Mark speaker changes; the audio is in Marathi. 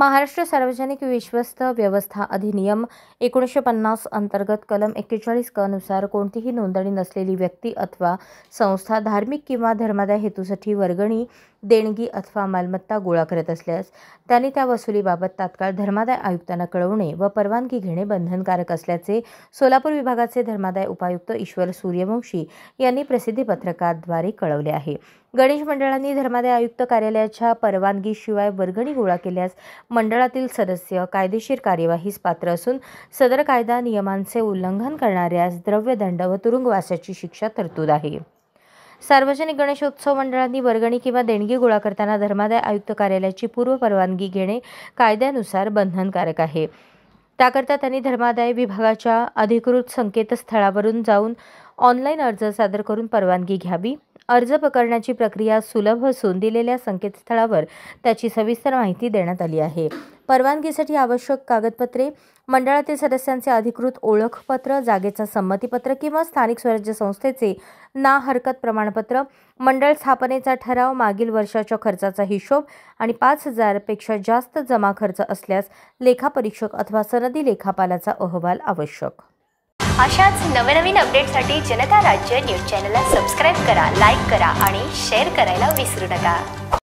Speaker 1: महाराष्ट्र सार्वजनिक विश्वस्त व्यवस्था अधिनियम 1950 अंतर्गत कलम 41 क नुसार कोणतीही नोंदणी नसलेली व्यक्ती अथवा संस्था धार्मिक किंवा धर्मादाय हेतूसाठी वर्गणी, देणगी अथवा मालमत्ता गोळा करत असल्यास त्यांनी त्या वसुलीबाबत तात्काळ धर्मादाय आयुक्तांना कळवणे व परवानगी घेणे बंधनकारक असल्याचे सोलापूर विभागाचे धर्मादाय उपायुक्त ईश्वर सूर्यवंशी यांनी प्रसिद्धी पत्रकाद्वारे कळवले आहे। गणेश मंडळांनी धर्मादाय आयुक्त कार्यालयाच्या परवानगीशिवाय वर्गणी गोळा केल्यास मंडळातील सदस्य कायदेशीर कार्यवाहीस पात्र असून सदर कायदा नियमांचे उल्लंघन करणाऱ्यास द्रव्यदंड व तुरुंगवासाची शिक्षा तरतूद आहे। सार्वजनिक गणेशोत्सव मंडळांनी वर्गणी किंवा देणगी गोळा करताना धर्मादाय आयुक्त कार्यालयाची पूर्व परवानगी घेणे कायद्यानुसार बंधनकारक आहे। त्याकरता त्यांनी धर्मादाय विभागाच्या अधिकृत संकेतस्थळावरून जाऊन ऑनलाईन अर्ज सादर करून परवानगी घ्यावी। अर्ज करण्याची प्रक्रिया सुलभ असून दिलेल्या संकेतस्थळावर त्याची सविस्तर माहिती देण्यात आली आहे। परवानगीसाठी आवश्यक कागदपत्रे मंडळातील सदस्यांचे अधिकृत ओळखपत्र, जागेचा संमतीपत्र किंवा स्थानिक स्वराज्य संस्थेचे ना हरकत प्रमाणपत्र, मंडळ स्थापनेचा ठराव, मागील वर्षाच्या खर्चाचा हिशोब आणि 5,000 पेक्षा जास्त जमा खर्च असल्यास लेखापरीक्षक अथवा सनदी लेखापालाचा अहवाल आवश्यक।
Speaker 2: अशाच नवनवीन अपडेटसाठी जनता राज्य न्यूज चॅनलला सबस्क्राईब करा, लाईक करा आणि शेअर करायला विसरू नका।